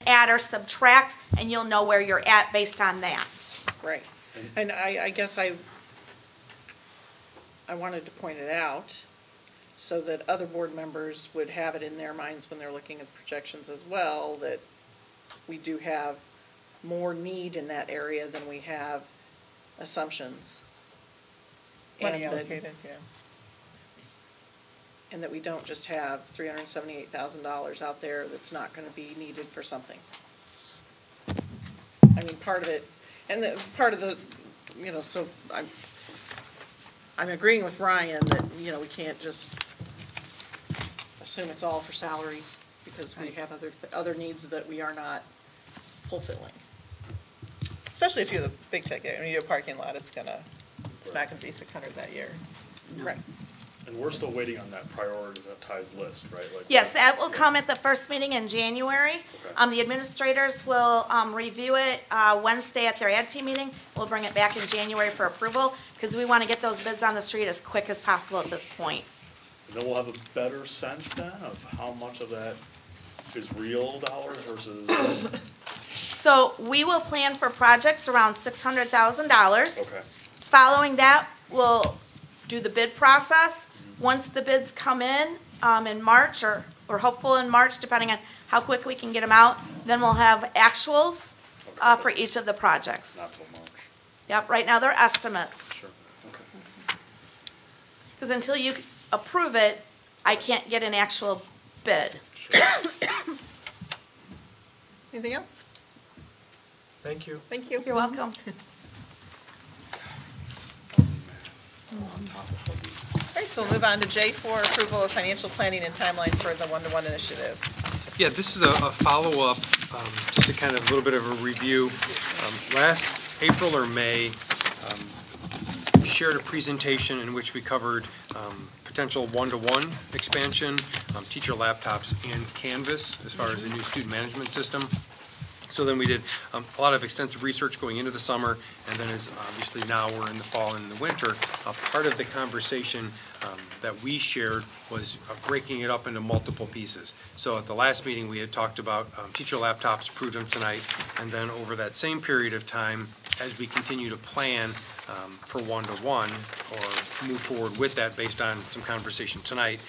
add or subtract, and you'll know where you're at based on that. Right. And I guess I wanted to point it out so that other board members would have it in their minds when they're looking at projections as well, that we do have more need in that area than we have assumptions. Money allocated, yeah. And that we don't just have $378,000 out there that's not going to be needed for something. I mean, part of it, and part of the, so I'm agreeing with Ryan that, we can't just assume it's all for salaries, because we have other needs that we are not fulfilling. Especially if you have a big ticket. When you do a parking lot, it's not going to be $600 that year. No. Right. And we're still waiting on that prioritized list, right? Yes, that will come at the first meeting in January. Okay. The administrators will review it Wednesday at their ad team meeting. We'll bring it back in January for approval, because we want to get those bids on the street as quick as possible at this point. And then we'll have a better sense then of how much of that is real dollars versus... So we will plan for projects around $600,000. Okay. Following that, we'll do the bid process. Once the bids come in March, or we're hopeful in March, depending on how quick we can get them out, then we'll have actuals for each of the projects. Not till March. Yep, right now they're estimates. Sure. Okay. Because until you approve it, I can't get an actual bid. Sure. Anything else? Thank you. Thank you. You're welcome. All right, so we'll move on to J for approval of financial planning and timeline for the one-to-one initiative. Yeah, this is a follow-up, just a kind of a little bit of a review. Last April or May, we shared a presentation in which we covered potential one-to-one expansion, teacher laptops, and Canvas as far as a new student management system. So then we did a lot of extensive research going into the summer, and then as obviously now we're in the fall and the winter, part of the conversation that we shared was breaking it up into multiple pieces. So at the last meeting we had talked about teacher laptops, approved them tonight, and then over that same period of time, as we continue to plan for one-to-one or move forward with that based on some conversation tonight,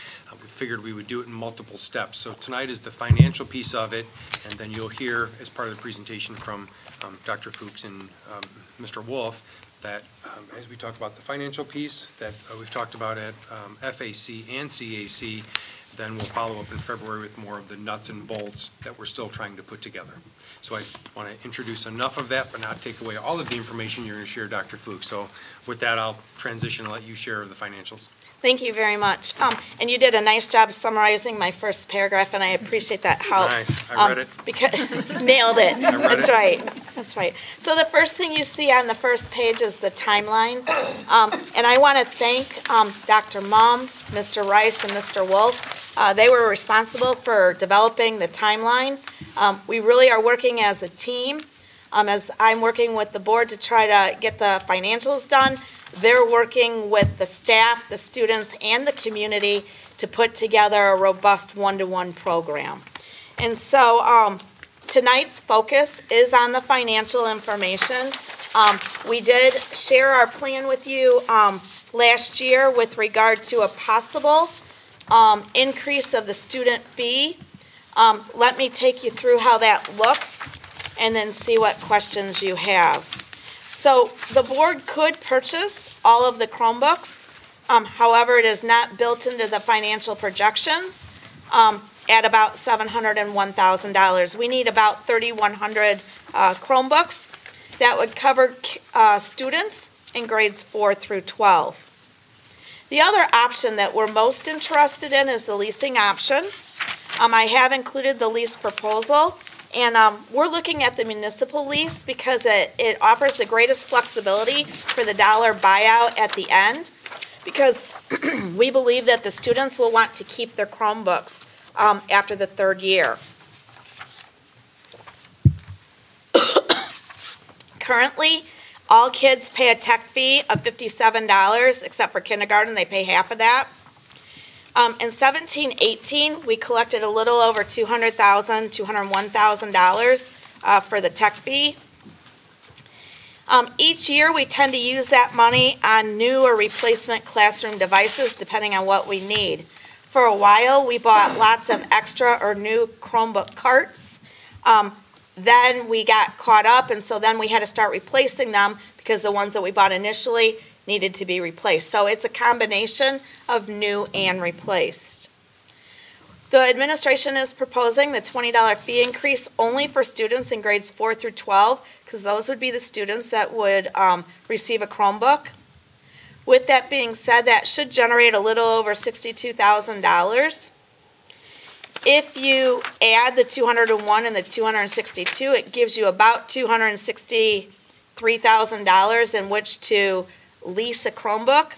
we figured we would do it in multiple steps. So tonight is the financial piece of it, and then you'll hear as part of the presentation from Dr. Fuchs and Mr. Wolf that as we talk about the financial piece that we've talked about at FAC and CAC, then we'll follow up in February with more of the nuts and bolts that we're still trying to put together. So I want to introduce enough of that, but not take away all of the information you're going to share, Dr. Fuchs. So with that, I'll transition and let you share the financials. Thank you very much. And you did a nice job summarizing my first paragraph, and I appreciate that help. Nice. I read it. Because, nailed it. That's it. right. That's right. So the first thing you see on the first page is the timeline. And I want to thank Dr. Mum, Mr. Rice, and Mr. Wolf. They were responsible for developing the timeline. We really are working as a team. As I'm working with the board to try to get the financials done, they're working with the staff, the students, and the community to put together a robust one-to-one program. And so tonight's focus is on the financial information. We did share our plan with you last year with regard to a possible increase of the student fee. Let me take you through how that looks and then see what questions you have. So the board could purchase all of the Chromebooks. However, it is not built into the financial projections at about $701,000. We need about 3,100 Chromebooks that would cover students in grades 4 through 12. The other option that we're most interested in is the leasing option. I have included the lease proposal. And we're looking at the municipal lease because it offers the greatest flexibility for the dollar buyout at the end, because we believe that the students will want to keep their Chromebooks after the third year. Currently, all kids pay a tech fee of $57, except for kindergarten, they pay half of that. In 17-18, we collected a little over $200,000, $201,000 for the tech fee. Each year, we tend to use that money on new or replacement classroom devices, depending on what we need. For a while, we bought lots of extra or new Chromebook carts. Then we got caught up, and so then we had to start replacing them because the ones that we bought initially needed to be replaced. So it's a combination of new and replaced. The administration is proposing the $20 fee increase only for students in grades 4 through 12, because those would be the students that would receive a Chromebook. With that being said, that should generate a little over $62,000. If you add the 201 and the 262, it gives you about $263,000 in which to lease a Chromebook.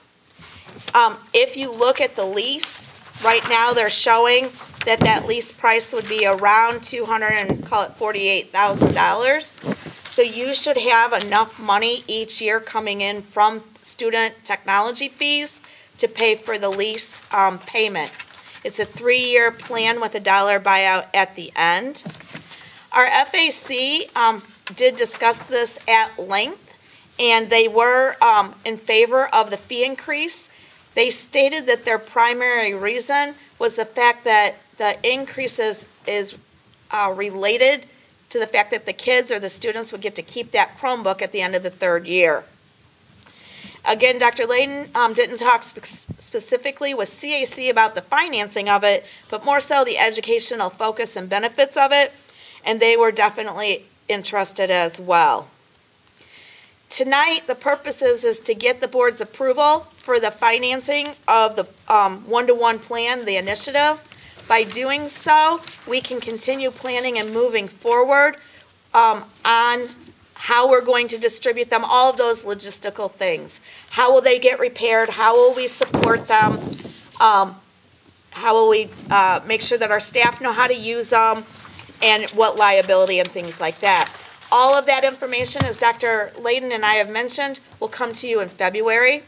If you look at the lease, right now they're showing that that lease price would be around $248,000. So you should have enough money each year coming in from student technology fees to pay for the lease payment. It's a 3-year plan with a $1 buyout at the end. Our FAC did discuss this at length, and they were in favor of the fee increase. They stated that their primary reason was the fact that the increase is related to the fact that the kids or the students would get to keep that Chromebook at the end of the 3rd year. Again, Dr. Layden didn't talk specifically with CAC about the financing of it, but more so the educational focus and benefits of it, and they were definitely interested as well. Tonight, the purpose is to get the board's approval for the financing of the one-to-one plan, the initiative. By doing so, we can continue planning and moving forward on how we're going to distribute them, all of those logistical things. How will they get repaired? How will we support them? How will we make sure that our staff know how to use them, and what liability and things like that. All of that information, as Dr. Layden and I have mentioned, will come to you in February.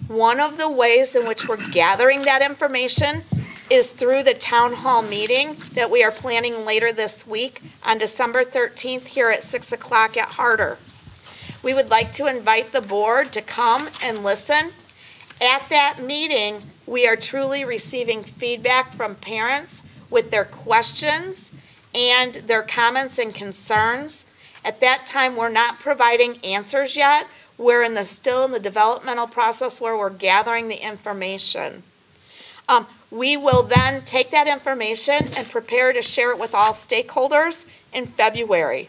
One of the ways in which we're gathering that information is through the town hall meeting that we are planning later this week on December 13th here at 6 o'clock at Harder. We would like to invite the board to come and listen. At that meeting, we are truly receiving feedback from parents with their questions and their comments and concerns. At that time, we're not providing answers yet. We're still in the developmental process where we're gathering the information. We will then take that information and prepare to share it with all stakeholders in February,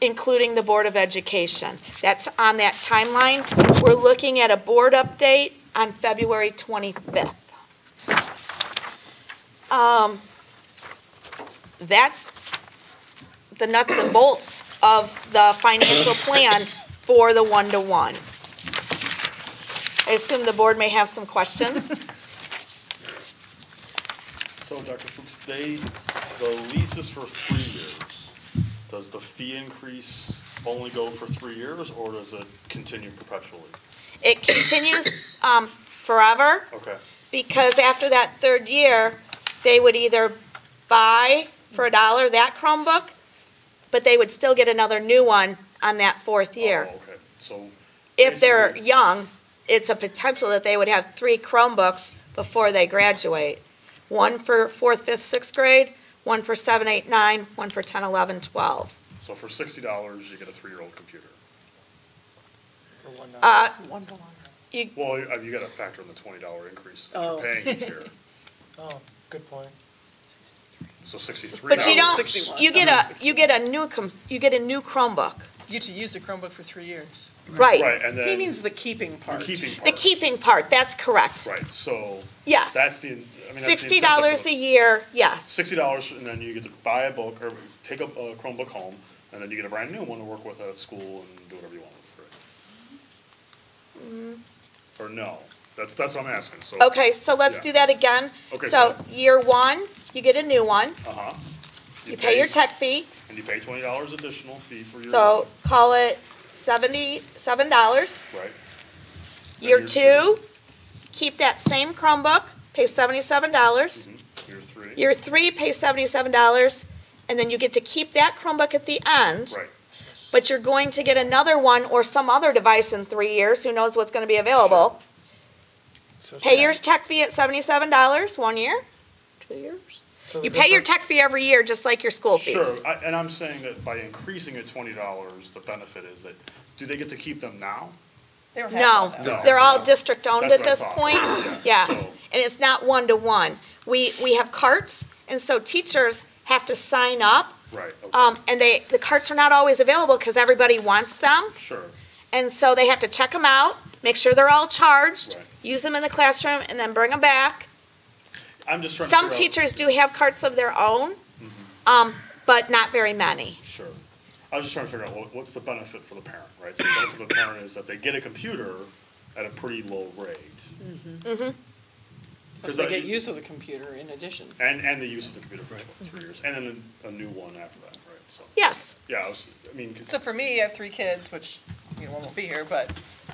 including the Board of Education. That's on that timeline. We're looking at a board update on February 25th. That's the nuts and bolts of the financial plan for the one-to-one. I assume the board may have some questions. So, Dr. Fuchs, the lease is for 3 years. Does the fee increase only go for 3 years, or does it continue perpetually? It continues forever. Okay. Because after that 3rd year, they would either buy for $1 that Chromebook, but they would still get another new one on that 4th year. Oh, okay. So if they're young, it's a potential that they would have 3 Chromebooks before they graduate. One for 4th, 5th, 6th grade, one for 7, 8, 9, one for 10, 11, 12. So for $60, you get a 3-year-old computer. Well, you got to factor in the $20 increase that Oh. you're paying each year. Oh, good point. So 63. But you don't. 61. You get a new Chromebook. you get to use the Chromebook for 3 years. Right. Right, and then He means the keeping the part. keeping part. The keeping part. That's correct. Right. So Yes. that's the. I mean, that's the $60 incentive a year. Yes. $60, and then you get to buy a book or take a Chromebook home, and then you get a brand new one to work with at school and do whatever you want with it. Or no? That's what I'm asking. So. Okay, so let's Yeah. do that again. Okay, So so- year 1, you get a new one. Uh-huh. You pay your tech fee. And you pay $20 additional fee for your. So call it $77. Right. Year Then 2, keep that same Chromebook pays $77. Year three. Year 3 pays $77, and then you get to keep that Chromebook at the end. Right. But you're going to get another one or some other device in 3 years. Who knows what's going to be available? So Pay your tech fee at $77 1 year, 2 years. so the You pay your difference- tech fee every year, just like your school fees. Sure, and I'm saying that by increasing it $20, the benefit is that, do they get to keep them now? They don't have No, one now. No. they're all district owned That's at what I this thought. point. Yeah, So- and it's not 1-to-1. We have carts, and so teachers have to sign up. Right, okay, And the carts are not always available because everybody wants them. sure, And so they have to check them out, make sure they're all charged, Right. use them in the classroom, and then bring them back. I'm just trying to Some figure out- teachers do have carts of their own, but not very many. Sure. I was just trying to figure out what's the benefit for the parent, right? So the benefit for the parent is that they get a computer at a pretty low rate. Plus they get use of the computer in addition. And the use of the computer for 3 years, and then a new one after that, right? So, Yes. yeah, I mean, 'cause- So for me, I have 3 kids, which, one won't be here, but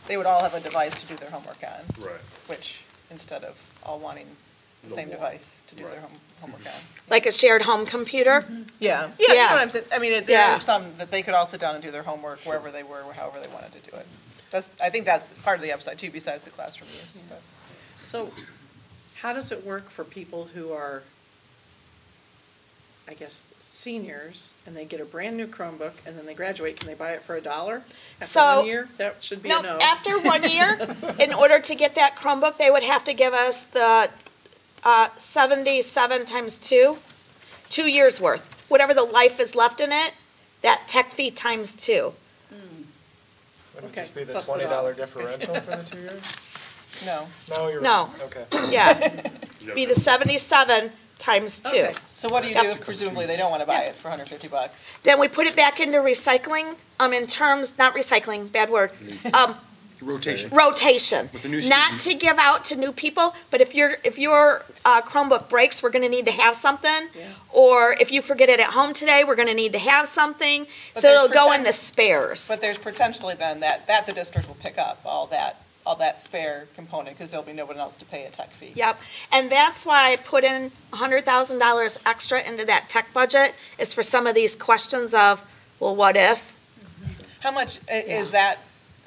they would all have a device to do their homework on, right, which, instead of all wanting the The same one. device to do their Right. homework on. Like a shared home computer. Yeah, you know Yeah. what I'm saying, I mean, there Yeah. is some that they could all sit down and do their homework wherever they were, however they wanted to do it. I think that's part of the upside too, besides the classroom use, but. So how does it work for people who are, I guess, seniors, and they get a brand-new Chromebook, and then they graduate? Can they buy it for $1 after So- 1 year? That should be a No, no. after 1 year, in order to get that Chromebook, they would have to give us the 77 times 2, 2 years worth. Whatever the life is left in it, that tech fee times 2. Wouldn't Okay, this be the plus the $20 differential for the 2 years? No. No, you're No. right. Okay. Yeah, you be have the to- 77 times 2. Okay. So what do you Yep. do if presumably they don't want to buy it for $150? Then we put it back into recycling, in terms, not recycling, bad word, Rotation. rotation. With the new Not student. to give out to new people, but if your Chromebook breaks, we're gonna need to have something. Yeah. Or if you forget it at home today, we're gonna need to have something. But So there's it'll go in the protect- spares. But there's potentially then that the district will pick up all that spare component, because there'll be no one else to pay a tech fee. Yep, and that's why I put in $100,000 extra into that tech budget, is for some of these questions of, well, what if? How much, is that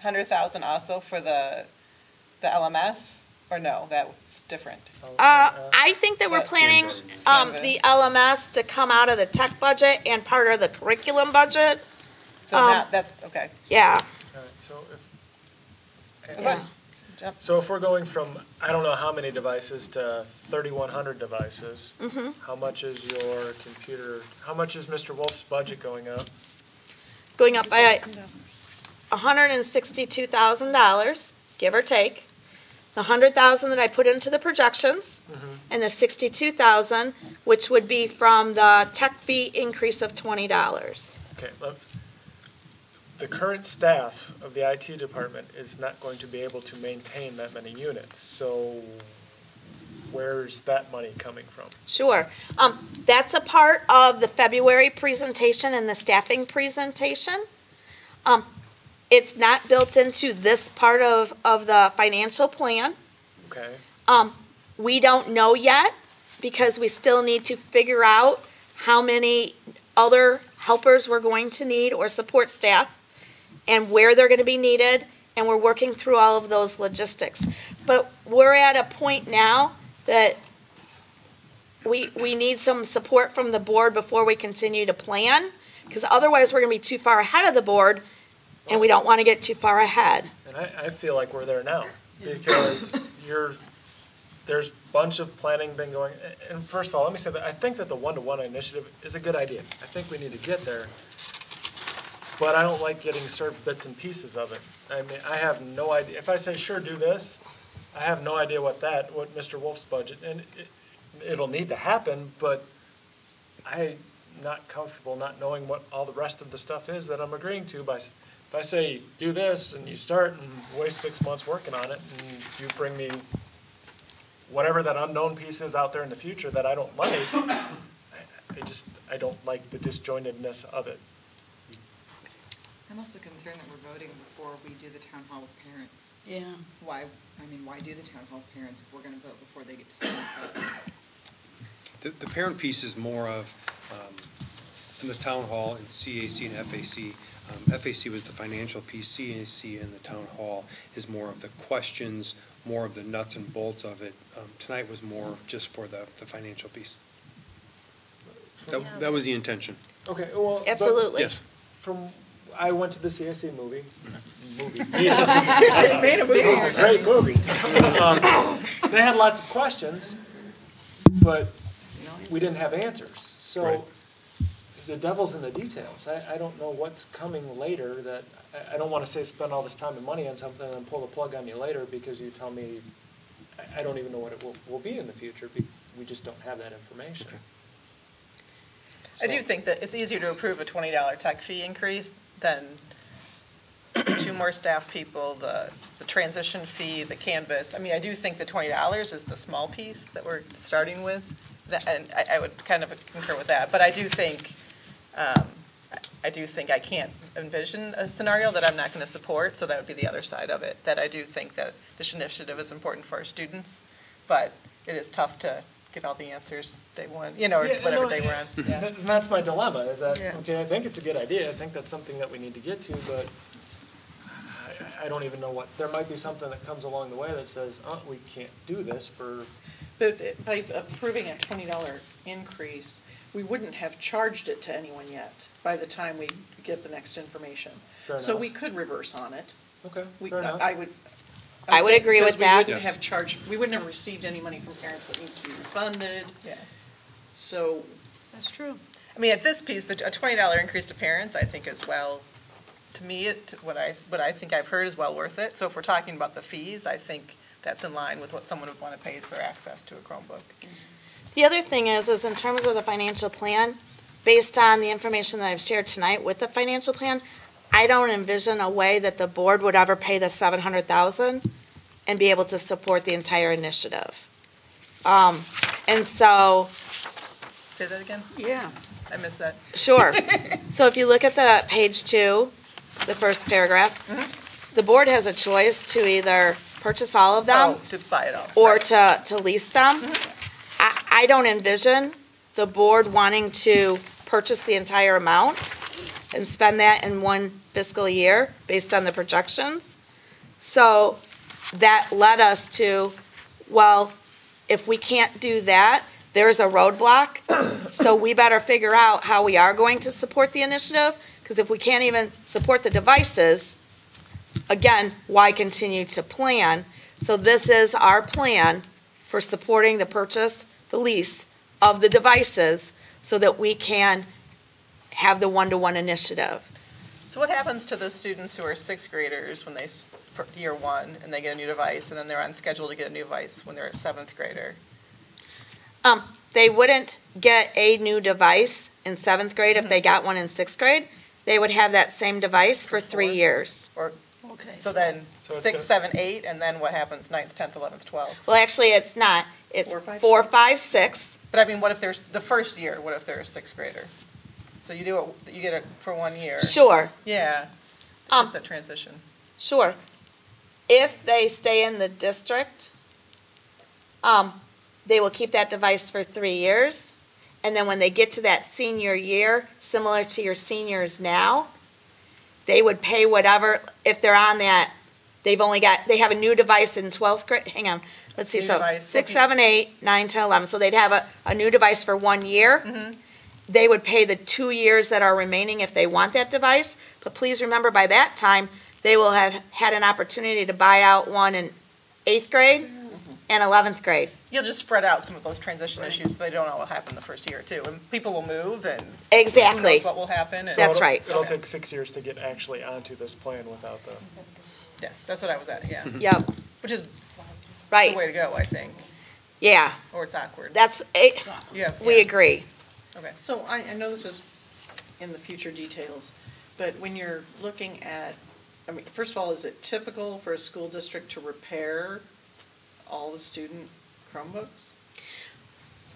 100,000 also for the LMS, or no, that's different? I think that we're What? planning Canvas. the LMS to come out of the tech budget and part of the curriculum budget. So not, that's, okay. Yeah, All right, so yeah. So if we're going from, I don't know how many devices to 3,100 devices, how much is your computer, how much is Mr. Wolf's budget going up? It's going up by $162,000, give or take. The $100,000 that I put into the projections, and the $62,000, which would be from the tech fee increase of $20. Okay, the current staff of the IT department is not going to be able to maintain that many units, so where's that money coming from? Sure. That's a part of the February presentation and the staffing presentation. It's not built into this part of the financial plan. Okay, We don't know yet because we still need to figure out how many other helpers we're going to need or support staff and where they're going to be needed, and we're working through all of those logistics. But we're at a point now that we need some support from the board before we continue to plan, because otherwise we're going to be too far ahead of the board, and we don't want to get too far ahead. and I feel like we're there now, because there's a bunch of planning been going, and first of all, let me say that I think that the one-to-one initiative is a good idea. I think we need to get there, but I don't like getting served bits and pieces of it. I mean, I have no idea, if I say, sure, do this, I have no idea what Mr. Wolf's budget, and it'll need to happen, but I'm not comfortable not knowing what all the rest of the stuff is that I'm agreeing to if I say, do this, and you start and waste 6 months working on it, and you bring me whatever that unknown piece is out there in the future that I don't like, I don't like the disjointedness of it. I'm also concerned that we're voting before we do the town hall with parents. Yeah. Why do the town hall with parents if we're going to vote before they get to see it? The parent piece is more of, in the town hall and CAC and FAC. FAC was the financial piece, CAC and the town hall is more of the questions, more of the nuts and bolts of it. Tonight was more just for the financial piece. That was the intention. Okay, well. but Absolutely. Yes. I went to the CSC movie. They made a movie. It was a great movie. They had lots of questions, but we didn't have answers. So Right. the devil's in the details. I don't know what's coming later that, I don't want to say spend all this time and money on something and pull the plug on you later because you tell me, I don't even know what it will be in the future. We just don't have that information. Okay. I do think that it's easier to approve a $20 tech fee increase than 2 more staff people, the transition fee, the canvas. I mean, I do think the $20 is the small piece that we're starting with, and I would kind of concur with that. But I do think I can't envision a scenario that I'm not going to support, so that would be the other side of it, that I do think that this initiative is important for our students, but it is tough to get all the answers day one, or whatever day we're on. Yeah. And that's my dilemma, is that, Yeah. okay, I think it's a good idea, I think that's something that we need to get to, but I don't even know there might be something that comes along the way that says, oh, we can't do this for. But by approving a $20 increase, we wouldn't have charged it to anyone yet by the time we get the next information. Fair So enough. we could reverse on it. Okay, We- fair enough. I would agree with that. Because Yes. we wouldn't have received any money from parents that needs to be refunded, Yeah. so. That's true. I mean, at this piece, a $20 increase to parents, I think is to me, what I think I've heard is well worth it. So if we're talking about the fees, I think that's in line with what someone would want to pay for access to a Chromebook. The other thing is in terms of the financial plan, based on the information that I've shared tonight with the financial plan, I don't envision a way that the board would ever pay the $700,000 and be able to support the entire initiative. And so, Say that again? Yeah. I missed that. sure. So if you look at the page 2, the first paragraph, the board has a choice to either purchase all of them Oh, to buy it all. or Right. to lease them. I don't envision the board wanting to purchase the entire amount and spend that in one fiscal year based on the projections. So that led us to, well, if we can't do that, there's a roadblock. So we better figure out how we are going to support the initiative, because if we can't even support the devices, again, why continue to plan? So this is our plan for supporting the purchase, the lease of the devices so that we can have the one-to-one initiative. So what happens to the students who are 6th graders when for year 1 and they get a new device and then they're on schedule to get a new device when they're a 7th grader? They wouldn't get a new device in 7th grade if they got one in 6th grade. They would have that same device for 3 years. Or, Okay. so then So it's 6, good. 7, 8, and then what happens 9th, 10th, 11th, 12th? Well, actually, it's not. It's 4, 5, 4, 6. 5, 6. But I mean, what if there's the first year? What if they're a 6th grader? So you get it for 1 year. Sure, Yeah. Um, Just that transition. sure. If they stay in the district, they will keep that device for 3 years. And then when they get to that senior year, similar to your seniors now, they would pay whatever, if they're on that, they have a new device in 12th grade, hang on, let's see, New so device. 6, 7, 8, 9, 10, 11, so they'd have a new device for 1 year. Mhm. They would pay the 2 years that are remaining if they want that device, but please remember by that time, they will have had an opportunity to buy out one in 8th grade and 11th grade. You'll just spread out some of those transition issues so they don't all happen the first year too. And people will move and who Exactly. knows what will happen. And- That's right. It'll Okay. take 6 years to get actually onto this plan without the. Yes, that's what I was at, yeah. Yep, Which is the right, way to go, I think. yeah, Or it's awkward. we Yeah. agree. Okay. So I know this is in the future details, but when you're looking at, I mean, first of all, is it typical for a school district to repair all the student Chromebooks? Is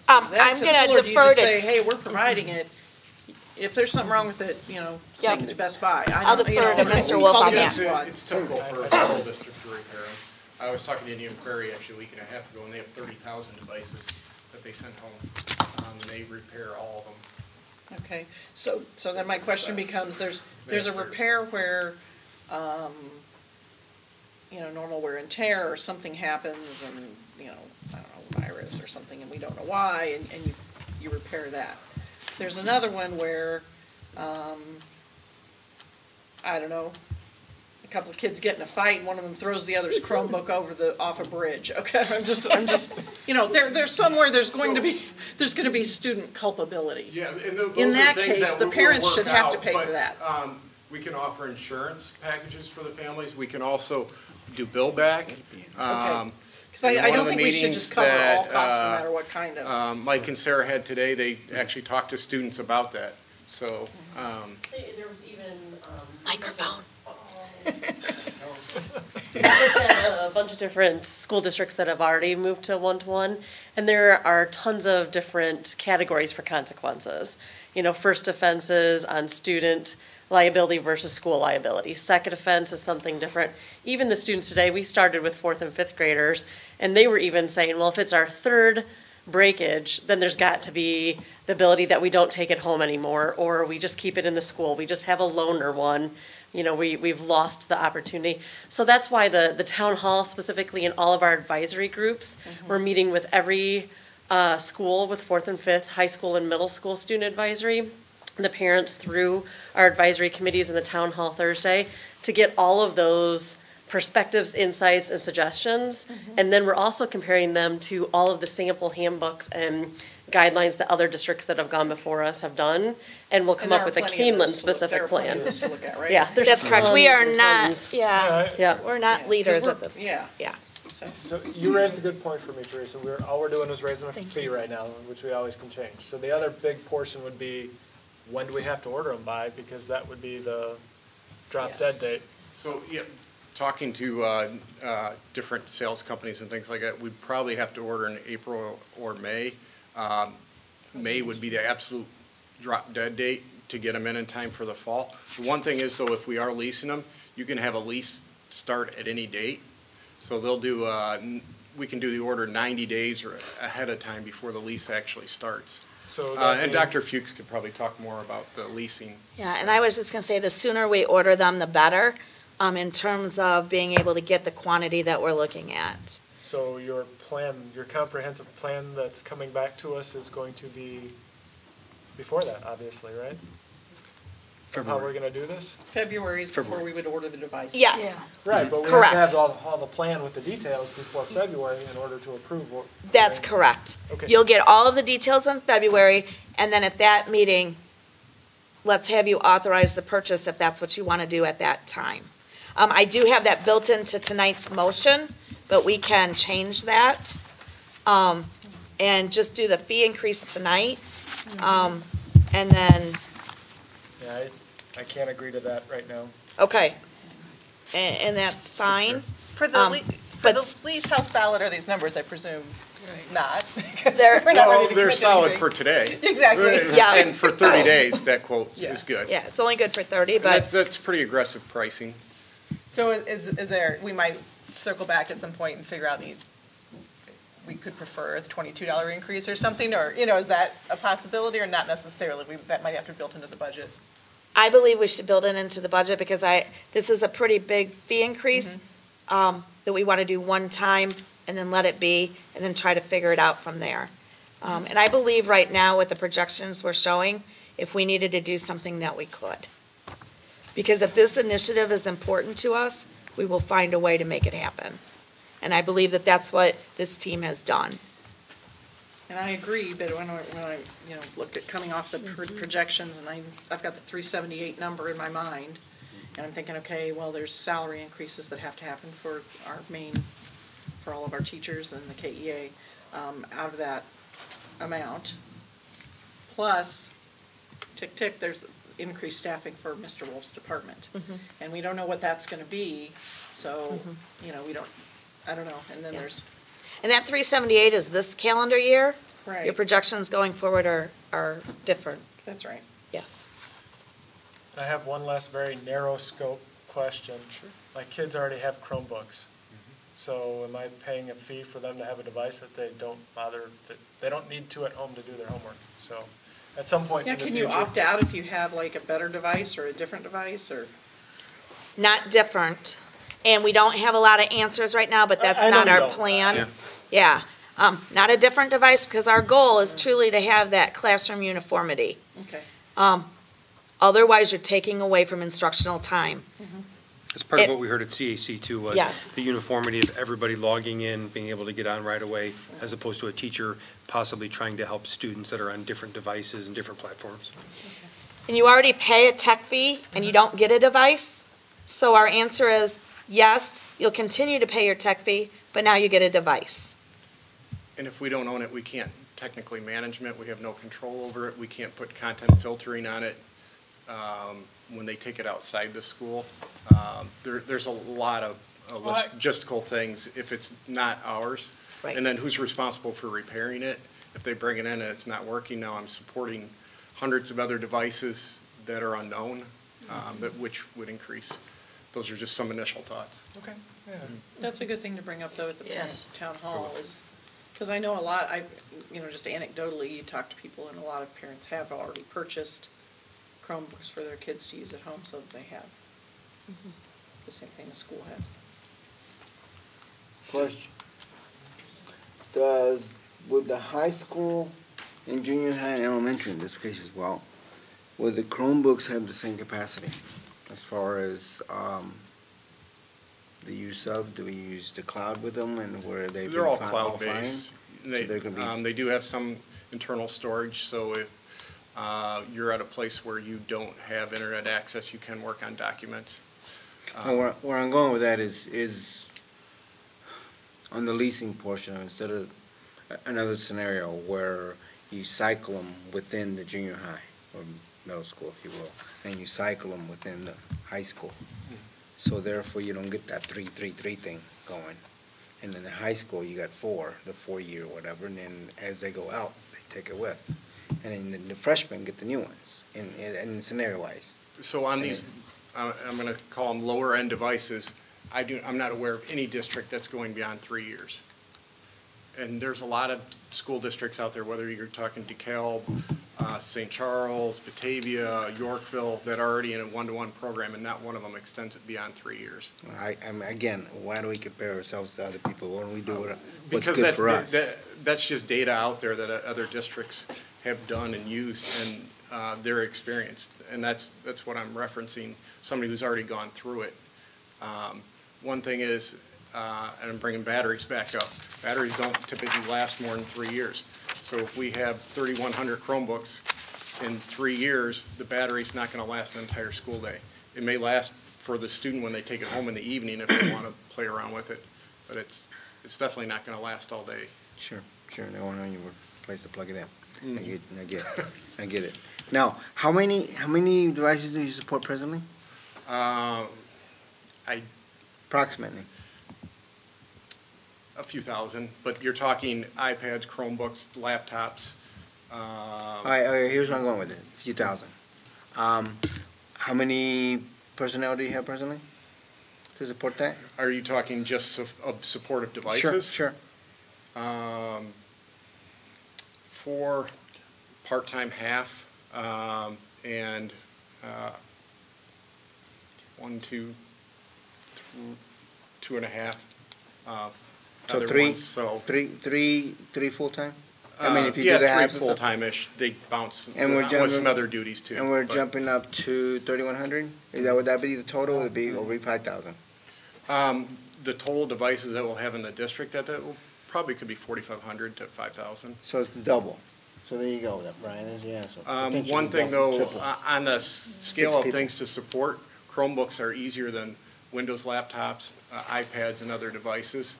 that I'm typical, gonna or do you defer just say, to, hey, we're providing it, if there's something wrong with it, take it to Best Buy. I'll defer to Mr. Wolf on that. It's typical for a school district to repair them. I was talking to Indian Prairie actually a week and a half ago, and they have 30,000 devices that they send home, and they repair all of them. Okay, so then my question becomes, there's a repair where, normal wear and tear, or something happens, and, I don't know, virus or something, and we don't know why, and you repair that. There's another one where, I don't know, a couple of kids get in a fight, and one of them throws the other's Chromebook off a bridge. Okay, I'm just, there's somewhere there's going to be student culpability. Yeah, and those In are that things case, that the we'll parents work should have to out, pay for but, that. We can offer insurance packages for the families. We can also do bill back. Okay. Because I don't think we should just cover all costs, no matter what kind of. Mike and Sarah had today, they actually talked to students about that, so. There was even. Microphone. A bunch of different school districts that have already moved to one-to-one, and there are tons of different categories for consequences. First offenses on student liability versus school liability. Second offense is something different. Even the students today, we started with 4th and 5th graders, and they were even saying, well, if it's our third breakage, then there's got to be the ability that we don't take it home anymore, or we just keep it in the school. We just have a loaner one. We've lost the opportunity. So that's why the town hall specifically and all of our advisory groups, we're meeting with every school with 4th and 5th, high school and middle school student advisory, the parents through our advisory committees in the town hall Thursday to get all of those perspectives, insights, and suggestions. And then we're also comparing them to all of the sample handbooks and guidelines that other districts that have gone before us have done, and we'll come up with a Kaneland specific plan. To look at, right? Yeah, there's That's correct. We are tons and not, tons. yeah, we're not leaders at this. Yeah. Yeah. So you raised a good point for me, Teresa. All we're doing is raising a fee right now, which we always can change. So the other big portion would be, when do we have to order them by? Because that would be the drop dead date. So, yeah, talking to different sales companies and things like that, we'd probably have to order in April or May. May would be the absolute drop dead date to get them in time for the fall. The one thing is, though, if we are leasing them, you can have a lease start at any date. So they'll do, we can do the order 90 days or ahead of time before the lease actually starts. So And Dr. Fuchs could probably talk more about the leasing. Yeah, and I was just going to say, the sooner we order them, the better, in terms of being able to get the quantity that we're looking at. So your plan, your comprehensive plan that's coming back to us is going to be before that, obviously, right? Of how we're going to do this? February is before we would order the devices. Yes, Right, but we Correct. have to have all the plan with the details before February in order to approve. that's correct. Okay. You'll get all of the details in February, and then at that meeting, let's have you authorize the purchase if that's what you want to do at that time. I do have that built into tonight's motion, but we can change that, and just do the fee increase tonight, and then, Yeah, I can't agree to that right now. okay. And that's fine. For the, but- lease, how solid are these numbers? I presume not. because They're- we're not ready Well, to they're commit to solid anything. for today. Exactly. Yeah. And for 30 days, that quote Yeah. is good. Yeah, it's only good for 30, And but that's pretty aggressive pricing. So is there, we might circle back at some point and figure out we could prefer a $22 increase or something, or, is that a possibility or not necessarily? That might have to be built into the budget. I believe we should build it into the budget because this is a pretty big fee increase that we want to do one time and then let it be and then try to figure it out from there. And I believe right now with the projections we're showing, if we needed to do something that we could. Because if this initiative is important to us, we will find a way to make it happen. And I believe that that's what this team has done. And I agree, but when I look at coming off the projections, and I've got the 378 number in my mind, and I'm thinking, okay, well, there's salary increases that have to happen for for all of our teachers and the KEA out of that amount. Plus, tick, there's increased staffing for Mr. Wolf's department. And we don't know what that's going to be, so, I don't know. And then there's... And that 378 is this calendar year. Right. Your projections going forward are different. That's right. Yes. I have one last very narrow scope question. Sure. My kids already have Chromebooks. So am I paying a fee for them to have a device that they don't they don't need to at home to do their homework? So at some point Yeah, in the can future. you opt out if you have like a better device or a different device or? Not different. And we don't have a lot of answers right now, but that's I know not we our don't. plan. Yeah. Not a different device because our goal is truly to have that classroom uniformity. Okay. Otherwise, you're taking away from instructional time. That's part of what we heard at CAC too, was Yes. the uniformity of everybody logging in, being able to get on right away, as opposed to a teacher possibly trying to help students that are on different devices and different platforms. And you already pay a tech fee and you don't get a device. So our answer is yes, you'll continue to pay your tech fee, but now you get a device. And if we don't own it, we can't technically manage it. We have no control over it. We can't put content filtering on it when they take it outside the school. There's a lot of logistical things if it's not ours. Right. And then who's responsible for repairing it? If they bring it in and it's not working, now I'm supporting hundreds of other devices that are unknown, which would increase. Those are just some initial thoughts. Okay. Yeah. That's a good thing to bring up though at the Yes. town hall is, because I know a lot, just anecdotally, you talk to people and a lot of parents have already purchased Chromebooks for their kids to use at home so that they have the same thing the school has. Question. Would the high school and junior high and elementary in this case as well, would the Chromebooks have the same capacity as far as the use of, do we use the cloud with them and where they've They're been all fine? cloud-based. they're gonna be- They do have some internal storage, so if you're at a place where you don't have internet access, you can work on documents. Where I'm going with that is on the leasing portion, instead of another scenario where you cycle them within the junior high or middle school, if you will, and you cycle them within the high school. So therefore, you don't get that 3-3-3 thing going. And in the high school, you got the 4-year or whatever, and then as they go out, they take it with. And then the freshmen get the new ones, in scenario-wise. So on these, I'm going to call them lower-end devices, I'm not aware of any district that's going beyond 3 years. And there's a lot of school districts out there, whether you're talking DeKalb, St. Charles, Batavia, Yorkville, that are already in a one-to-one program, and not one of them extends it beyond 3 years. Again, why do we compare ourselves to other people? Why don't we do what's Because good for us? that's just data out there that other districts have done and used, and they're experienced. And that's what I'm referencing, somebody who's already gone through it. One thing is, and I'm bringing batteries back up, batteries don't typically last more than 3 years. So if we have 3,100 Chromebooks in 3 years, the battery's not going to last the entire school day. It may last for the student when they take it home in the evening if they want to play around with it, but it's definitely not going to last all day. Sure, they want to know your place to plug it in. I get it. Now, how many devices do you support presently? Approximately. A few thousand, but you're talking iPads, Chromebooks, laptops. All right, here's where I'm going with it. A few thousand. How many personnel do you have presently to support that? Are you talking just of supportive devices? Sure. 4 part-time half, and 1, 2, 2.5. So other three, ones, so three full-time? I mean, if you yeah, do the 3 half and stuff. full-time-ish. They bounce And we're with some jumping- other duties too. And we're but, jumping up to 3,100? Would that be the total? Would it be over 5,000? The total devices that we'll have in the district that will probably could be 4,500 to 5,000. So it's double. So there you go, Brian. So potentially One thing double, though, triple. on the scale of people. things to support, Chromebooks are easier than Windows laptops, iPads, and other devices.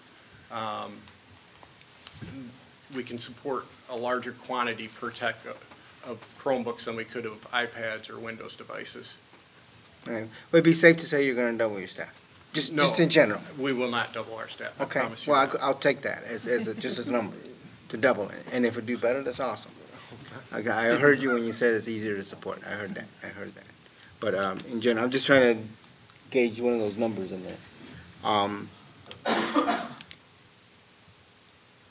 We can support a larger quantity per tech of Chromebooks than we could of iPads or Windows devices. Right. Would it be safe to say you're going to double your staff? Just in general? We will not double our staff, I Okay. promise you. Well, I'll take that as just a number, to double it. And if it do better, that's awesome. I heard you when you said it's easier to support. I heard that. But in general, I'm just trying to gauge one of those numbers in there. I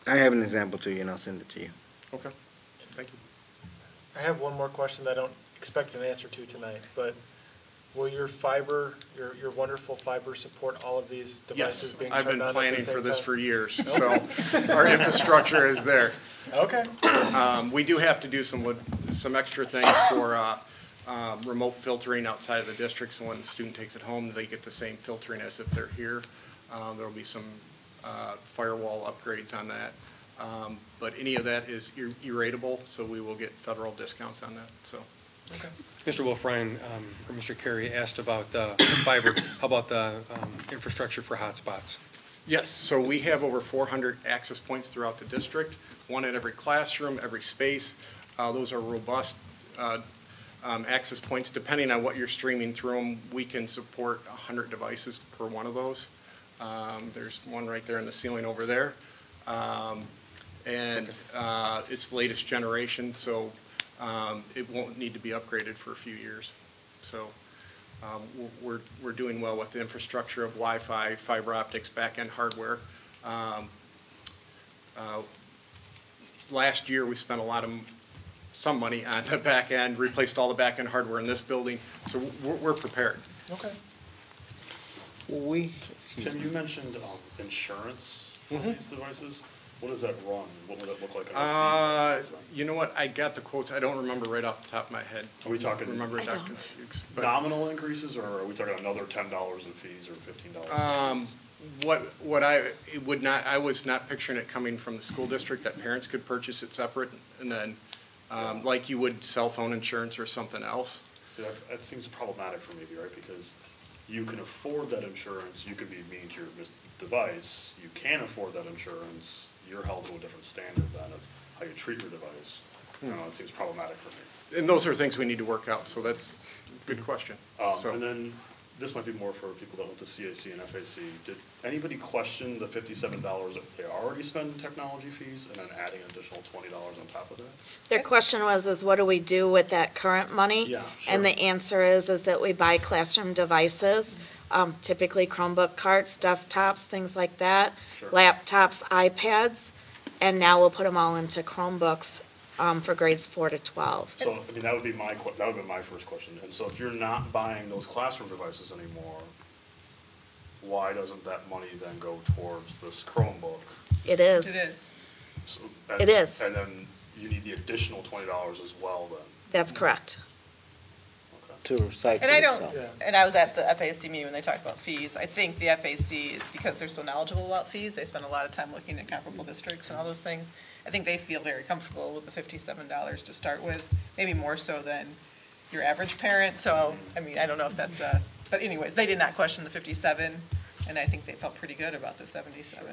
have an example to you, and I'll send it to you. Okay, thank you. I have one more question that I don't expect an answer to tonight, but will your fiber, your wonderful fiber support all of these devices Yes, being I've turned been on at the planning same for this time? for years, so our infrastructure is there. Okay. We do have to do some extra things for remote filtering outside of the district, so when the student takes it home, they get the same filtering as if they're here. There will be some firewall upgrades on that. But any of that is E-ratable, so we will get federal discounts on that, so. Okay. Mr. Wolfrine, or Mr. Carey asked about the fiber. How about the infrastructure for hotspots? Yes, so we have over 400 access points throughout the district, one in every classroom, every space. Those are robust access points. Depending on what you're streaming through them, we can support 100 devices per one of those. There's one right there in the ceiling over there. It's the latest generation, so it won't need to be upgraded for a few years. So we're doing well with the infrastructure of Wi-Fi, fiber optics, back-end hardware. Last year we spent some money on the back end, replaced all the back-end hardware in this building, so we're prepared. Okay. Tim, you mentioned insurance for these devices. What does that run? What would it look like? You know what? I got the quotes. I don't remember right off the top of my head. Are we talking nominal increases, or are we talking another $10 in fees or $15? I was not picturing it coming from the school district, that parents could purchase it separate, and then like you would cell phone insurance or something else. See, that seems problematic for me, right? Because you can afford that insurance. You could be mean to your device. You can't afford that insurance. You're held to a different standard then of how you treat your device. It seems problematic for me. And those are things we need to work out, so that's a good question. And then this might be more for people that went to CAC and FAC. Did anybody question the $57 that they already spend in technology fees and then adding an additional $20 on top of that? Their question is what do we do with that current money? Yeah, sure. And the answer is that we buy classroom devices, typically Chromebook carts, desktops, things like that, Sure. laptops, iPads, and now we'll put them all into Chromebooks for grades 4 to 12. So, I mean, that would be my first question. And so if you're not buying those classroom devices anymore, why doesn't that money then go towards this Chromebook? It is. It is. So, It is. And then you need the additional $20 as well then? That's correct. To recycle And I don't, itself. and I was at the FAC meeting when they talked about fees. I think the FAC, because they're so knowledgeable about fees, they spend a lot of time looking at comparable districts and all those things. I think they feel very comfortable with the $57 to start with, maybe more so than your average parent. So, I mean, I don't know if that's but anyways, they did not question the 57, and I think they felt pretty good about the 77.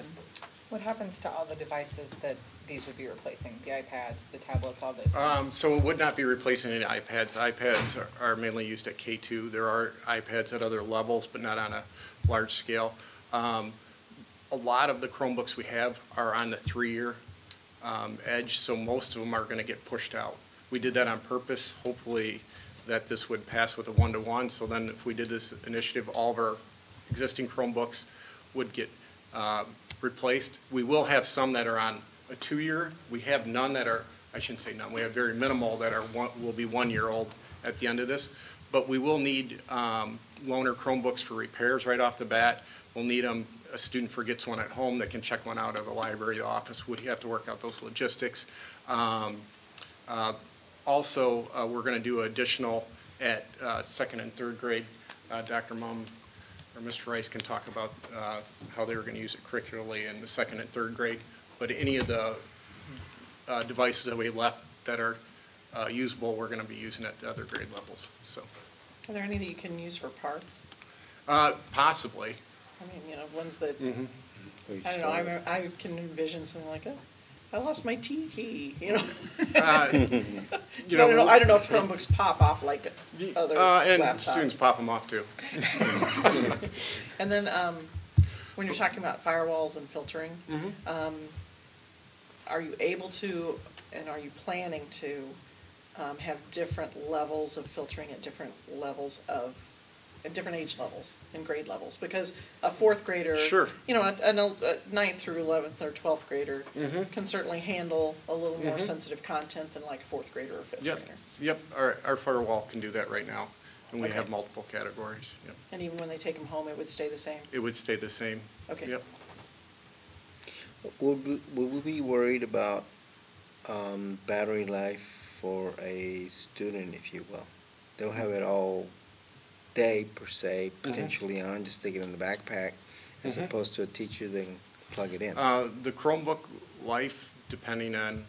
What happens to all the devices that these would be replacing? The iPads, the tablets, all those things? So it would not be replacing any iPads. iPads are mainly used at K2. There are iPads at other levels, but not on a large scale. A lot of the Chromebooks we have are on the 3-year edge, so most of them are going to get pushed out. We did that on purpose, hopefully that this would pass with a 1-to-1, so then if we did this initiative, all of our existing Chromebooks would get replaced. We will have some that are on a 2-year. We have none that are, I shouldn't say none, we have very minimal that will be 1-year-old at the end of this. But we will need loaner Chromebooks for repairs right off the bat. We'll need them. A student forgets one at home, they can check one out of the library, the office. We have to work out those logistics. Also, we're going to do additional at 2nd and 3rd grade. Dr. Mum or Mr. Rice can talk about how they were going to use it curricularly in the 2nd and 3rd grade. But any of the devices that we left that are usable, we're going to be using at the other grade levels. So, Are there any that you can use for parts? possibly. I mean, ones that, Mm-hmm. I don't know, I can envision something like, I lost my T key, You I don't know if Chromebooks pop off like other and laptops. students pop them off too. And then, when you're talking about firewalls and filtering, Mm-hmm. are you able to, and are you planning to have different levels of filtering at different levels of, at different age levels and grade levels, because a fourth grader, Sure. you know, a ninth through 11th or 12th grader Mhm. can certainly handle a little more sensitive content than like a fourth grader or fifth Yep, grader. yep, our firewall can do that right now, and we Okay. have multiple categories, yep. And even when they take them home, it would stay the same? It would stay the same. Okay. Yep. Would we be worried about battery life for a student, if you will? They'll have it all day, per se, potentially on, just stick it in the backpack, as Mhm. opposed to a teacher that can plug it in. The Chromebook life, depending on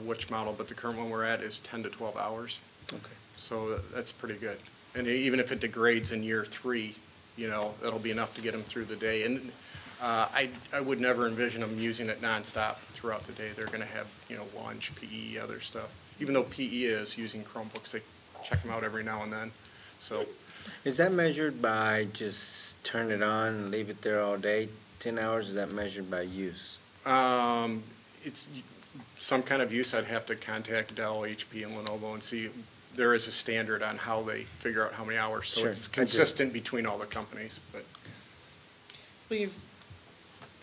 which model, but the current one we're at is 10 to 12 hours. Okay. So that's pretty good. And even if it degrades in year 3, you know, that'll be enough to get them through the day. And I would never envision them using it nonstop throughout the day. They're going to have, you know, lunch, PE, other stuff. Even though PE is using Chromebooks, they check them out every now and then. So Is that measured by just turn it on and leave it there all day, 10 hours? Is that measured by use? it's some kind of use. I'd have to contact Dell, HP, and Lenovo and see. There is a standard on how they figure out how many hours. So Sure, it's I do. consistent between all the companies. But Well,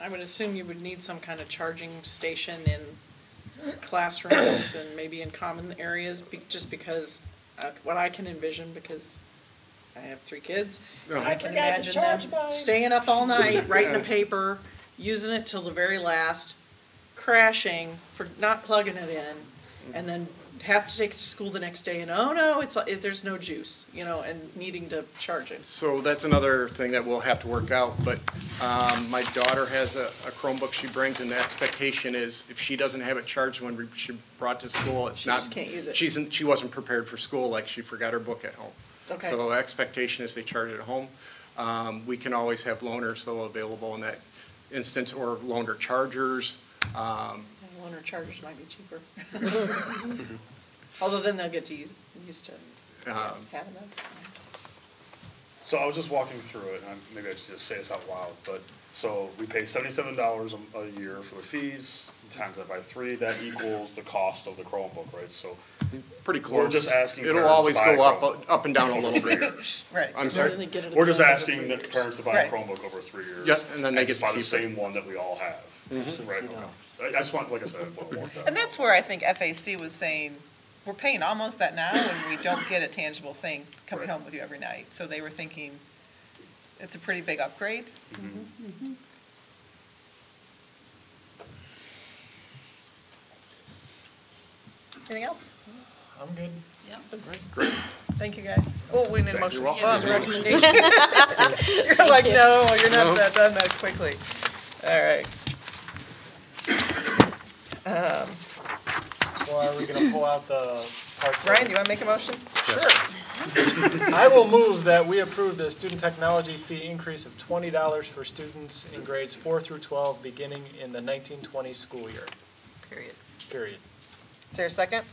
I would assume you would need some kind of charging station in classrooms and maybe in common areas, just because, what I can envision, because I have 3 kids, I can imagine them staying up all night, writing a paper, using it till the very last, crashing for not plugging it in, and then have to take it to school the next day, and oh no, there's no juice, you know, and needing to charge it. So that's another thing that we'll have to work out, but my daughter has a Chromebook she brings, and the expectation is if she doesn't have it charged when she brought to school, it's She not. just can't use it. She wasn't prepared for school, like she forgot her book at home. Okay. So the expectation is they charge it at home. We can always have loaners though available in that instance, or loaner chargers. Loaner chargers might be cheaper. Although then they'll get to used to having that. So I was just walking through it, and maybe I should just say this out loud, but, so we pay $77 a year for the fees, times that by 3, that equals the cost of the Chromebook, right? So Pretty close. we're just asking It'll parents to always buy a go Chromebook up and down a little over 3 bit. years. Right. I'm sorry? We're just asking the parents to buy a Right. Chromebook over 3 years. Yes, and then they get just to buy the keep it. same one that we all have, right? Okay. I just want, like I said, I want to walk that. And that's where I think FAC was saying, we're paying almost that now, and we don't get a tangible thing coming home with you every night. So they were thinking, it's a pretty big upgrade. Anything else? I'm good. Great. Thank you, guys. Oh, we need a motion. You're welcome. Oh, recommendation. You're like, no, you're not done that quickly. All right. So are we gonna pull out the part? Ryan, do you want to make a motion? I will move that we approve the student technology fee increase of $20 for students in grades 4 through 12, beginning in the 1920 school year. Period. Is there a second?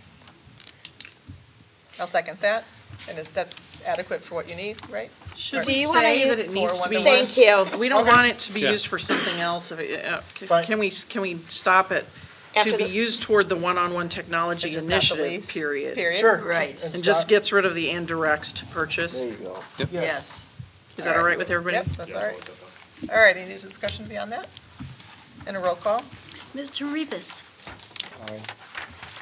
I'll second that. And that's adequate for what you need, right? Should Do we you wanna say use- that it needs to be Thank used? you. We don't Okay. want it to be Yeah. used for something else. Fine. Can we stop it After to be the- used toward the one-on-one technology And just not the initiative, lease? period? Sure. Right. And just stop. gets rid of the indirects to purchase? There you go. Yes. Is that all right with everybody? Yep, that's Yes, all I right. like that. All right, any discussion beyond that? And a roll call? Mr. Rivas. Aye.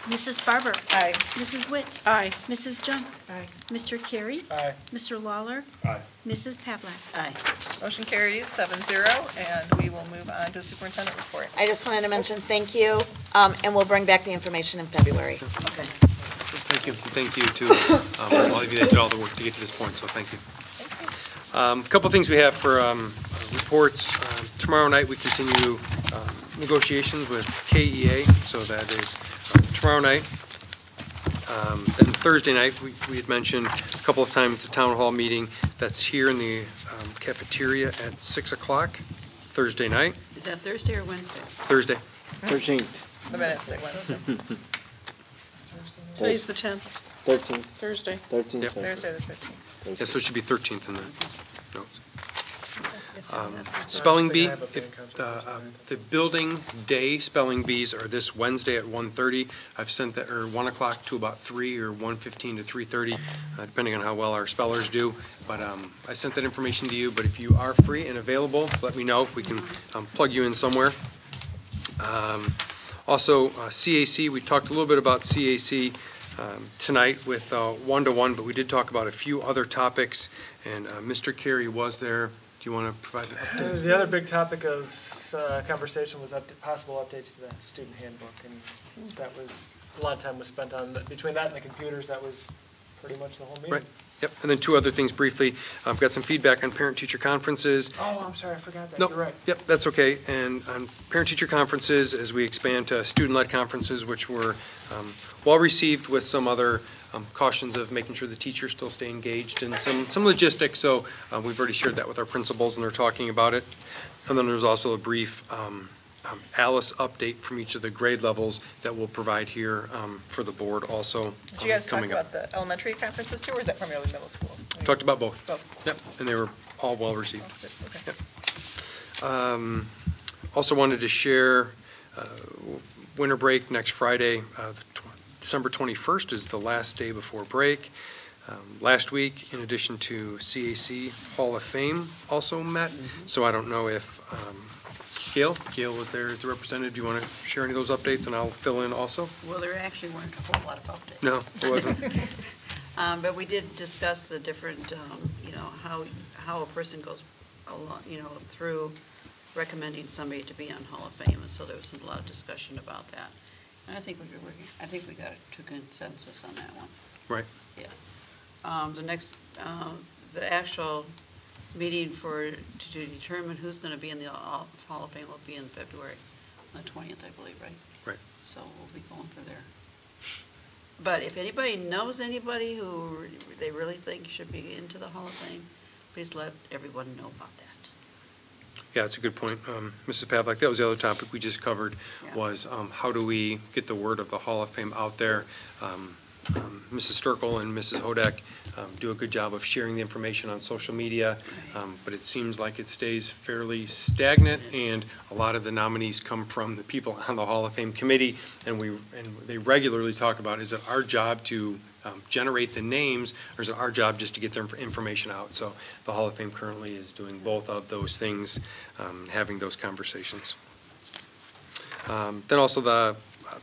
Mrs. Farber. Aye. Mrs. Witt. Aye. Mrs. Junk. Aye. Mr. Carey. Aye. Mr. Lawler. Aye. Mrs. Pavlik. Aye. Motion carries 7-0, and we will move on to superintendent report. I just wanted to mention thank you, and we'll bring back the information in February. Thank you. Thank you to all of you that did all the work to get to this point, so thank you. A couple things we have for reports. Tomorrow night, we continue negotiations with KEA, so that is tomorrow night. Then Thursday night, we had mentioned a couple of times the town hall meeting that's here in the cafeteria at 6 o'clock, Thursday night, Is that Thursday or Wednesday? Thursday. 13th. The minutes say Wednesday. Today's the 10th, 13th. Thursday. 13th. Yep. Thursday the 15th. Yeah, so it should be 13th in the notes. Spelling I bee, have a band if, concert the building day spelling bees are this Wednesday at 1:30. I've sent that, or 1 o'clock to about 3, or 1:15 to 3:30, depending on how well our spellers do. But I sent that information to you, but if you are free and available, let me know if we can plug you in somewhere. Also, CAC, we talked a little bit about CAC tonight with one-to-one, but we did talk about a few other topics, and Mr. Carey was there. Do you want to provide an update? The other big topic of conversation was possible updates to the student handbook, and that was, a lot of time was spent on, between that and the computers, that was pretty much the whole meeting. Right. Yep, and then two other things briefly. I've got some feedback on parent-teacher conferences. Oh, I'm sorry, I forgot that. Nope. You're right. Yep, that's okay. And on parent-teacher conferences, as we expand to student-led conferences, which were well-received with some other cautions of making sure the teachers still stay engaged and some logistics. So we've already shared that with our principals, and they're talking about it. And then there's also a brief Alice update from each of the grade levels that we'll provide here for the board also. Did you guys talk coming up. about the elementary conferences too, or is that primarily middle school? Talked about both. Both. Yep, and they were all well received. Oh, good. Yep. Also wanted to share winter break next Friday. December 21st is the last day before break. Last week, in addition to CAC, Hall of Fame also met. So I don't know if Gail was there as the representative. Do you want to share any of those updates, and I'll fill in also? Well, there actually weren't a whole lot of updates. No, it wasn't. But we did discuss the different, how a person goes along, through recommending somebody to be on Hall of Fame, and so there was a lot of discussion about that. And I think we got to consensus on that one. Right. Yeah. The actual meeting to determine who's going to be in the Hall of Fame will be in February, on the 20th, I believe, right? Right. So we'll be going for there. But if anybody knows anybody who they really think should be into the Hall of Fame, please let everyone know about that. Yeah, that's a good point. Mrs. Pavlik, that was the other topic we just covered, Yeah. was how do we get the word of the Hall of Fame out there? Mrs. Sturkle and Mrs. Hodek do a good job of sharing the information on social media, but it seems like it stays fairly stagnant, and a lot of the nominees come from the people on the Hall of Fame committee, and they regularly talk about, is it our job to generate the names, or is it our job just to get their information out? So the Hall of Fame currently is doing both of those things, having those conversations. Then also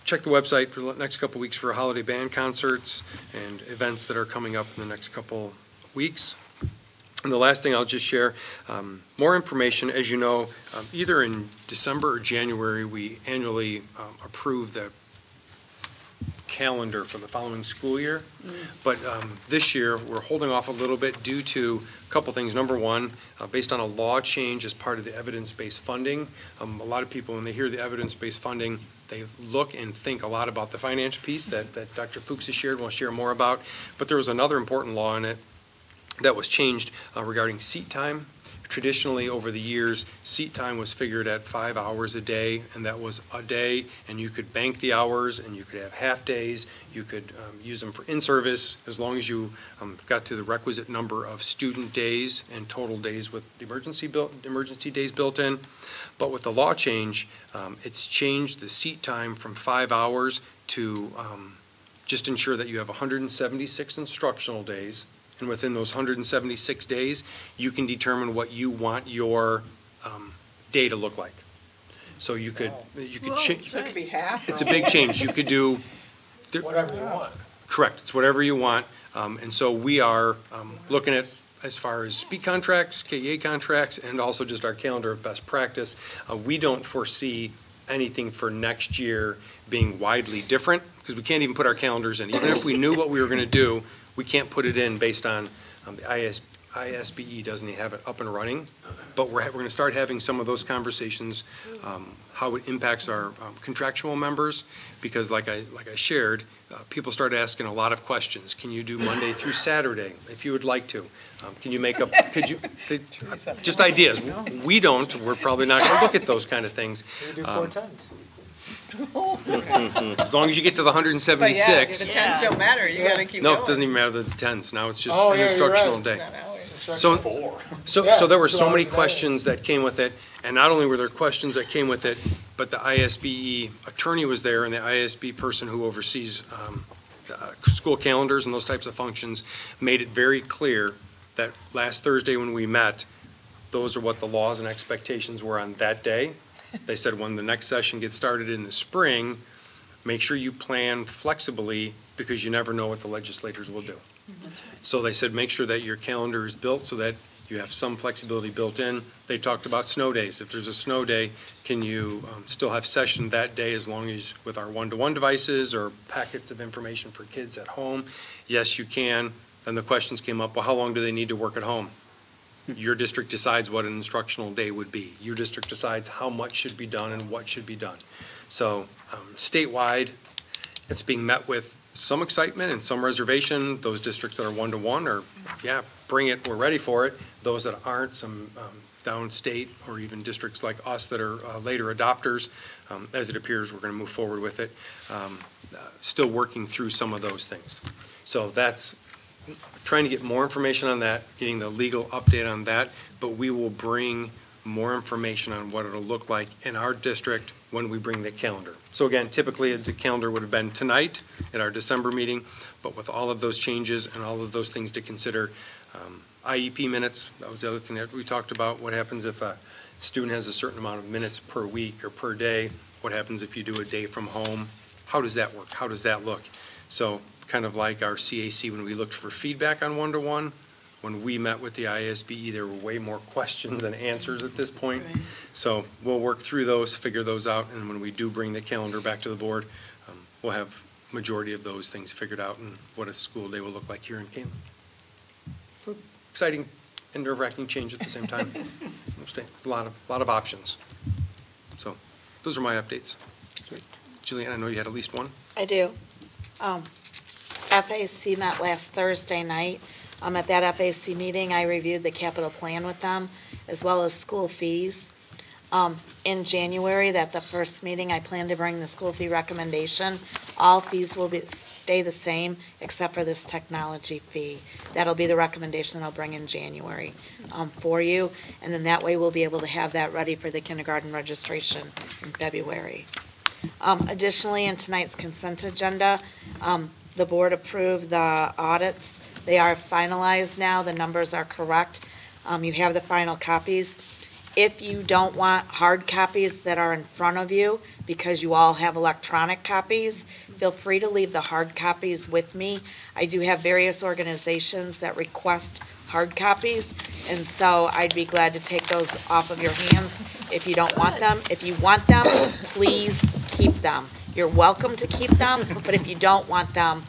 check the website for the next couple weeks for holiday band concerts and events that are coming up in the next couple weeks. And the last thing I'll just share, more information. As you know, either in December or January, we annually approve the calendar for the following school year. But this year, we're holding off a little bit due to a couple things. Number one, based on a law change as part of the evidence-based funding, a lot of people, when they hear the evidence-based funding, they look and think a lot about the financial piece that Dr. Fuchs has shared, we'll share more about. But there was another important law in it that was changed regarding seat time. Traditionally, over the years, seat time was figured at 5 hours a day, and that was a day, and you could bank the hours, and you could have half days. You could use them for in-service as long as you got to the requisite number of student days and total days with the emergency days built in. But with the law change, it's changed the seat time from 5 hours to just ensure that you have 176 instructional days. And within those 176 days, you can determine what you want your day to look like. So you could change. So it could be half. It's a big change. You could do Whatever you want. correct. It's whatever you want. And so we are looking at, as far as speed contracts, KEA contracts, and also just our calendar of best practice. We don't foresee anything for next year being widely different, because we can't even put our calendars in. Even if we knew what we were going to do, we can't put it in based on the ISBE doesn't have it up and running. But we're going to start having some of those conversations, how it impacts our contractual members, because like I shared, people start asking a lot of questions. Can you do Monday through Saturday if you would like to? Can you make up? Just ideas. We don't. We're probably not going to look at those kind of things. You do 4 tens. As long as you get to the 176. But yeah, the tens don't matter, you gotta keep going. No, it doesn't even matter the tens. Now it's just Oh, an yeah, you're instructional right. day. Not hours. So, Four. so there were 2 so hours many a day. questions that came with it, and not only were there questions that came with it, but the ISBE attorney was there, and the ISB person who oversees school calendars and those types of functions made it very clear that last Thursday when we met, those are what the laws and expectations were on that day. They said when the next session gets started in the spring, make sure you plan flexibly because you never know what the legislators will do. So they said make sure that your calendar is built so that you have some flexibility built in. They talked about snow days. If there's a snow day, can you still have session that day as long as with our one-to-one devices or packets of information for kids at home? Yes, you can. And the questions came up, well, how long do they need to work at home? Your district decides what an instructional day would be. Your district decides how much should be done and what should be done. So statewide, it's being met with some excitement and some reservation. Those districts that are one-to-one are, yeah, bring it, we're ready for it. Those that aren't, some downstate or even districts like us that are later adopters, as it appears we're going to move forward with it, still working through some of those things. So that's trying to get more information on that, getting the legal update on that, but we will bring more information on what it'll look like in our district when we bring the calendar. So again, typically the calendar would have been tonight at our December meeting, but with all of those changes and all of those things to consider, IEP minutes, that was the other thing that we talked about. What happens if a student has a certain amount of minutes per week or per day? What happens if you do a day from home? How does that work? How does that look? So kind of like our CAC when we looked for feedback on one-to-one, when we met with the ISBE, there were way more questions than answers at this point. Right. So we'll work through those, figure those out, and when we do bring the calendar back to the board, we'll have majority of those things figured out and what a school day will look like here in Kaneland. So exciting and nerve-wracking change at the same time. A lot of options. So those are my updates. Julianne, I know you had at least one. I do. FAC met last Thursday night. At that FAC meeting, I reviewed the capital plan with them, as well as school fees. In January, that the first meeting, I plan to bring the school fee recommendation. All fees will stay the same, except for this technology fee. That'll be the recommendation I'll bring in January for you, and then that way we'll be able to have that ready for the kindergarten registration in February. Additionally, in tonight's consent agenda, the board approved the audits. They are finalized now. The numbers are correct. You have the final copies. If you don't want hard copies that are in front of you, because you all have electronic copies, feel free to leave the hard copies with me. I do have various organizations that request hard copies, and so I'd be glad to take those off of your hands if you don't want them. If you want them, please keep them. You're welcome to keep them, but if you don't want them,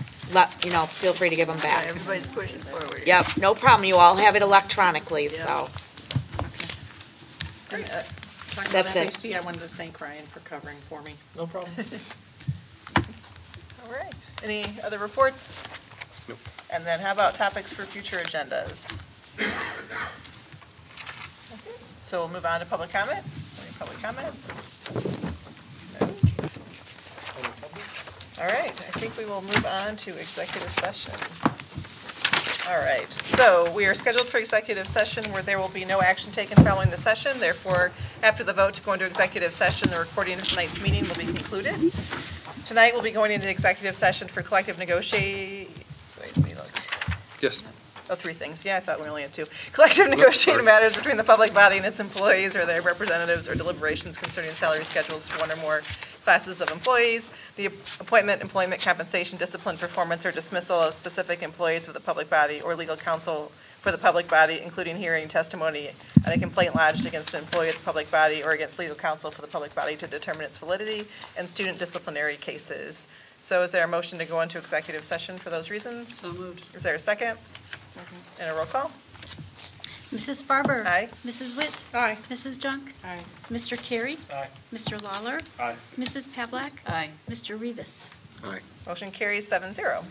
feel free to give them back. Everybody's pushing forward. Yep, no problem. You all have it electronically, so. Talking about That's it. FAC, I wanted to thank Ryan for covering for me. No problem. All right. Any other reports? Nope. And then how about topics for future agendas? Okay. So we'll move on to public comment. Any public comments? No? All right. I think we will move on to executive session. All right. So we are scheduled for executive session where there will be no action taken following the session. Therefore, after the vote to go into executive session, the recording of tonight's meeting will be concluded. Tonight we'll be going into executive session for collective negotiate. Wait, let me look. Yes. Oh, 3 things. Yeah, I thought we only had 2. Collective negotiated matters between the public body and its employees or their representatives, or deliberations concerning salary schedules for one or more classes of employees, the appointment, employment, compensation, discipline, performance, or dismissal of specific employees of the public body, or legal counsel for the public body, including hearing testimony on a complaint lodged against an employee of the public body or against legal counsel for the public body to determine its validity, and student disciplinary cases. So is there a motion to go into executive session for those reasons? So moved. Is there a second? Second. And a roll call? Mrs. Barber. Aye. Mrs. Witt. Aye. Mrs. Junk. Aye. Mr. Carey. Aye. Mr. Lawler. Aye. Mrs. Pavlak. Aye. Mr. Rivas. Aye. Motion carries 7-0.